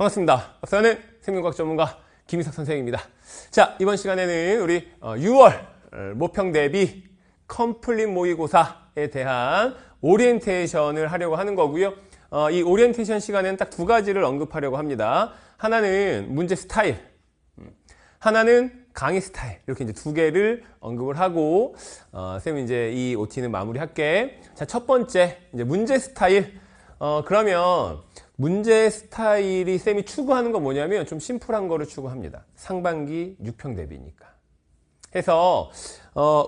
반갑습니다. 저는 생명과학 전문가 김희석 선생입니다. 자, 이번 시간에는 우리 6월 모평 대비 컴플릿 모의고사에 대한 오리엔테이션을 하려고 하는 거고요. 이 오리엔테이션 시간에는 딱 두 가지를 언급하려고 합니다. 하나는 문제 스타일, 하나는 강의 스타일, 이렇게 이제 두 개를 언급을 하고 쌤이 이제 이 OT는 마무리할게. 자, 첫 번째 이제 문제 스타일. 그러면 문제 스타일이 쌤이 추구하는 건 뭐냐면 좀 심플한 거를 추구합니다. 상반기 6평 대비니까. 해서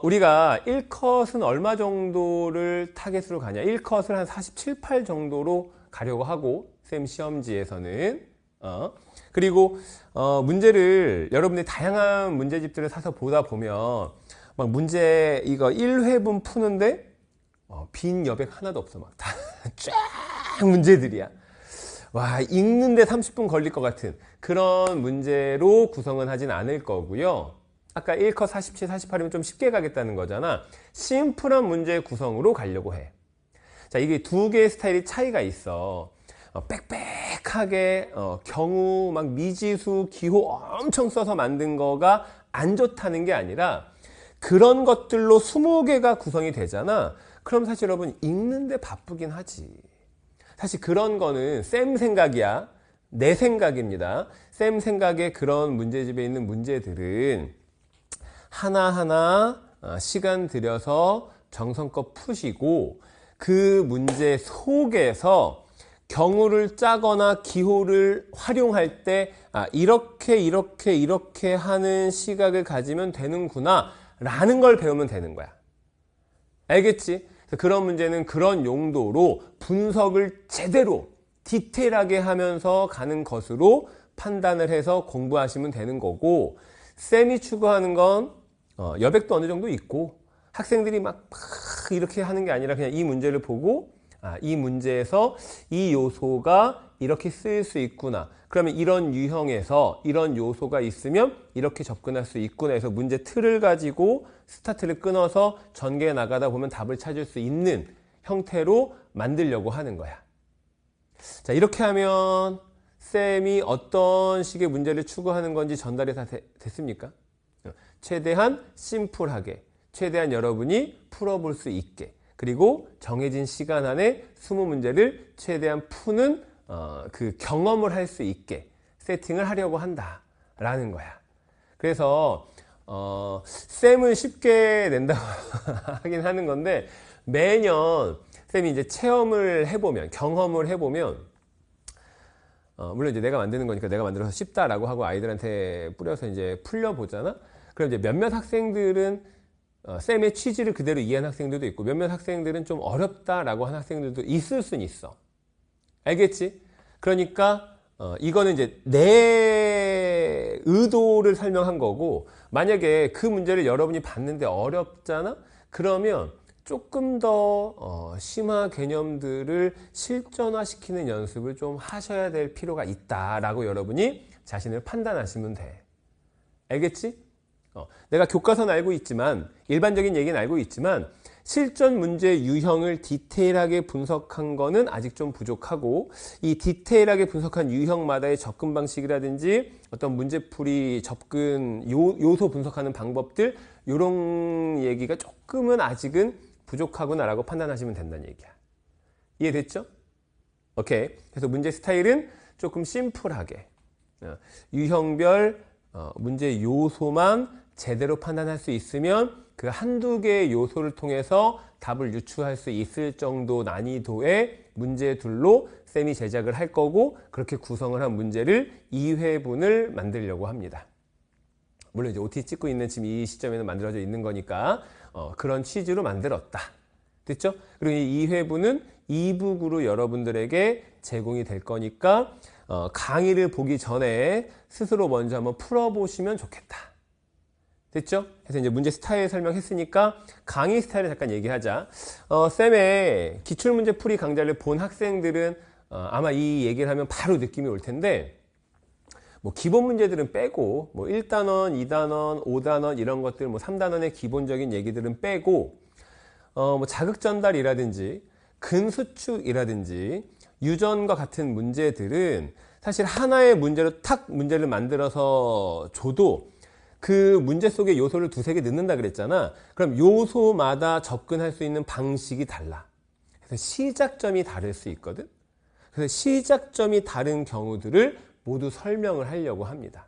우리가 1컷은 얼마 정도를 타겟으로 가냐? 1컷을 한 47, 8 정도로 가려고 하고 쌤 시험지에서는 그리고 문제를 여러분들이 다양한 문제집들을 사서 보다 보면 막 문제 이거 1회분 푸는데 빈 여백 하나도 없어. 막 다 쫙 문제들이야. 와, 읽는데 30분 걸릴 것 같은 그런 문제로 구성은 하진 않을 거고요. 아까 1컷 47, 48이면 좀 쉽게 가겠다는 거잖아. 심플한 문제 구성으로 가려고 해. 자, 이게 두 개의 스타일이 차이가 있어. 빽빽하게 경우 막 미지수 기호 엄청 써서 만든 거가 안 좋다는 게 아니라 그런 것들로 20개가 구성이 되잖아. 그럼 사실 여러분 읽는데 바쁘긴 하지. 사실 그런 거는 쌤 생각이야. 내 생각입니다. 쌤 생각에 그런 문제집에 있는 문제들은 하나하나 시간 들여서 정성껏 푸시고 그 문제 속에서 경우를 짜거나 기호를 활용할 때 이렇게 하는 시각을 가지면 되는구나 라는 걸 배우면 되는 거야. 알겠지? 그런 문제는 그런 용도로 분석을 제대로 디테일하게 하면서 가는 것으로 판단을 해서 공부하시면 되는 거고, 쌤이 추구하는 건 여백도 어느 정도 있고 학생들이 막 이렇게 하는 게 아니라 그냥 이 문제를 보고 이 문제에서 이 요소가 이렇게 쓰일 수 있구나. 그러면 이런 유형에서 이런 요소가 있으면 이렇게 접근할 수 있구나 해서 문제 틀을 가지고 스타트를 끊어서 전개해 나가다 보면 답을 찾을 수 있는 형태로 만들려고 하는 거야. 자, 이렇게 하면 쌤이 어떤 식의 문제를 추구하는 건지 전달이 다 됐습니까? 최대한 심플하게, 최대한 여러분이 풀어볼 수 있게, 그리고 정해진 시간 안에 20문제를 최대한 푸는 그 경험을 할 수 있게 세팅을 하려고 한다라는 거야. 그래서 쌤은 쉽게 낸다고 하긴 하는 건데 매년 쌤이 이제 체험을 해보면, 경험을 해보면 물론 이제 내가 만드는 거니까 내가 만들어서 쉽다라고 하고 아이들한테 뿌려서 이제 풀려보잖아. 그럼 이제 몇몇 학생들은 쌤의 취지를 그대로 이해한 학생들도 있고 몇몇 학생들은 좀 어렵다라고 한 학생들도 있을 수는 있어. 알겠지? 그러니까 이거는 이제 내 의도를 설명한 거고, 만약에 그 문제를 여러분이 봤는데 어렵잖아? 그러면 조금 더 심화 개념들을 실전화시키는 연습을 좀 하셔야 될 필요가 있다라고 여러분이 자신을 판단하시면 돼. 알겠지? 내가 교과서는 알고 있지만, 일반적인 얘기는 알고 있지만 실전 문제 유형을 디테일하게 분석한 거는 아직 좀 부족하고, 이 디테일하게 분석한 유형마다의 접근 방식이라든지 어떤 문제풀이 접근 요소 분석하는 방법들, 이런 얘기가 조금은 아직은 부족하구나라고 판단하시면 된다는 얘기야. 이해됐죠? 오케이. 그래서 문제 스타일은 조금 심플하게 유형별 문제 요소만 제대로 판단할 수 있으면 그 한두 개의 요소를 통해서 답을 유추할 수 있을 정도 난이도의 문제들로 쌤이 제작을 할 거고, 그렇게 구성을 한 문제를 2회분을 만들려고 합니다. 물론 이제 OT 찍고 있는 지금 이 시점에는 만들어져 있는 거니까 그런 취지로 만들었다. 됐죠? 그리고 이 2회분은 이북으로 여러분들에게 제공이 될 거니까 강의를 보기 전에 스스로 먼저 한번 풀어보시면 좋겠다. 됐죠? 그래서 이제 문제 스타일 설명했으니까 강의 스타일을 잠깐 얘기하자. 쌤의 기출문제 풀이 강좌를 본 학생들은 아마 이 얘기를 하면 바로 느낌이 올 텐데, 뭐 기본 문제들은 빼고, 뭐 1단원, 2단원, 5단원 이런 것들, 뭐 3단원의 기본적인 얘기들은 빼고, 뭐 자극 전달이라든지 근수축이라든지 유전과 같은 문제들은 사실 하나의 문제로 탁 문제를 만들어서 줘도 그 문제 속에 요소를 두세 개 넣는다 그랬잖아. 그럼 요소마다 접근할 수 있는 방식이 달라. 그래서 시작점이 다를 수 있거든. 그래서 시작점이 다른 경우들을 모두 설명을 하려고 합니다.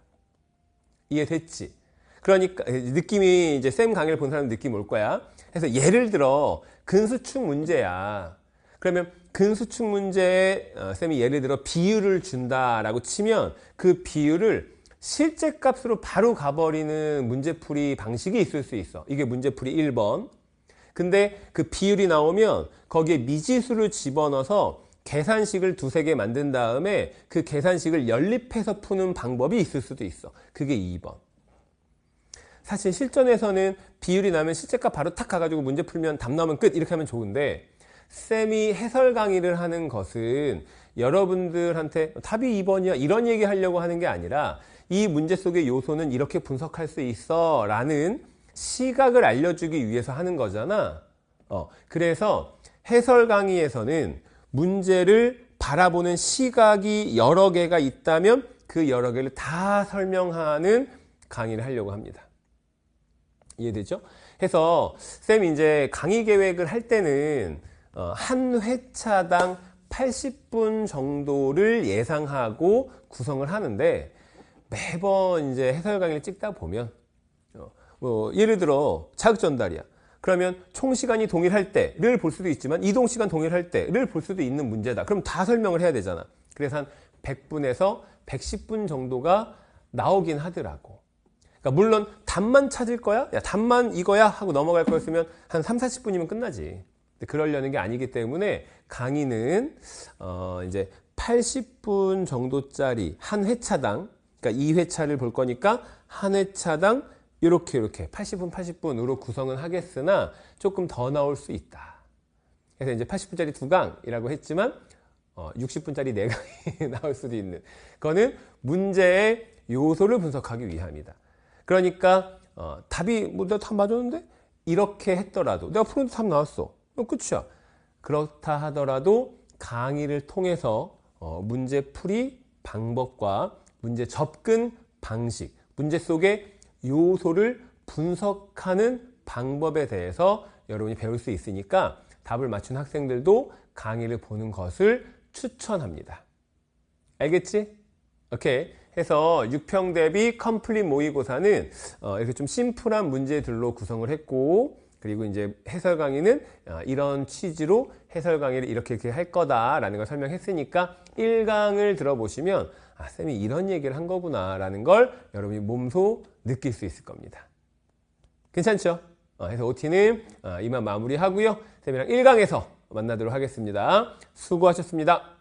이해됐지? 그러니까 느낌이 이제 쌤 강의를 본 사람 느낌 올 거야. 그래서 예를 들어 근수축 문제야. 그러면 근수축 문제에 쌤이 예를 들어 비율을 준다라고 치면 그 비율을 실제 값으로 바로 가버리는 문제풀이 방식이 있을 수 있어. 이게 문제풀이 1번. 근데 그 비율이 나오면 거기에 미지수를 집어넣어서 계산식을 두세 개 만든 다음에 그 계산식을 연립해서 푸는 방법이 있을 수도 있어. 그게 2번. 사실 실전에서는 비율이 나면 실제값 바로 탁 가가지고 문제 풀면 답 나오면 끝 이렇게 하면 좋은데 쌤이 해설 강의를 하는 것은 여러분들한테 답이 2번이야 이런 얘기 하려고 하는 게 아니라 이 문제 속의 요소는 이렇게 분석할 수 있어 라는 시각을 알려주기 위해서 하는 거잖아. 그래서 해설 강의에서는 문제를 바라보는 시각이 여러 개가 있다면 그 여러 개를 다 설명하는 강의를 하려고 합니다. 이해되죠? 해서 쌤이 이제 강의 계획을 할 때는 한 회차당 80분 정도를 예상하고 구성을 하는데 매번 이제 해설 강의를 찍다 보면 예를 들어 자극 전달이야. 그러면 총 시간이 동일할 때를 볼 수도 있지만 이동 시간 동일할 때를 볼 수도 있는 문제다. 그럼 다 설명을 해야 되잖아. 그래서 한 100분에서 110분 정도가 나오긴 하더라고. 그러니까 물론 답만 찾을 거야? 야, 답만 이거야? 하고 넘어갈 거였으면 한 3, 40분이면 끝나지. 근데 그러려는 게 아니기 때문에 강의는 이제 80분 정도짜리 한 회차당, 그러니까 2회차를 볼 거니까 한 회차당 이렇게 80분으로 구성은 하겠으나 조금 더 나올 수 있다. 그래서 이제 80분짜리 2강이라고 했지만 60분짜리 4강이 나올 수도 있는. 그거는 문제의 요소를 분석하기 위함이다. 그러니까 답이 뭐 내가 답 맞았는데 이렇게 했더라도 내가 풀었는데 답 나왔어. 끝이야. 그렇다 하더라도 강의를 통해서 문제풀이 방법과 문제 접근 방식, 문제 속의 요소를 분석하는 방법에 대해서 여러분이 배울 수 있으니까 답을 맞춘 학생들도 강의를 보는 것을 추천합니다. 알겠지? 오케이. 해서 6평 대비 컴플릿 모의고사는 이렇게 좀 심플한 문제들로 구성을 했고, 그리고 이제 해설 강의는 이런 취지로 해설 강의를 이렇게 할 거다라는 걸 설명했으니까 1강을 들어보시면 쌤이 이런 얘기를 한 거구나 라는 걸 여러분이 몸소 느낄 수 있을 겁니다. 괜찮죠? 해서 OT는 이만 마무리하고요. 쌤이랑 1강에서 만나도록 하겠습니다. 수고하셨습니다.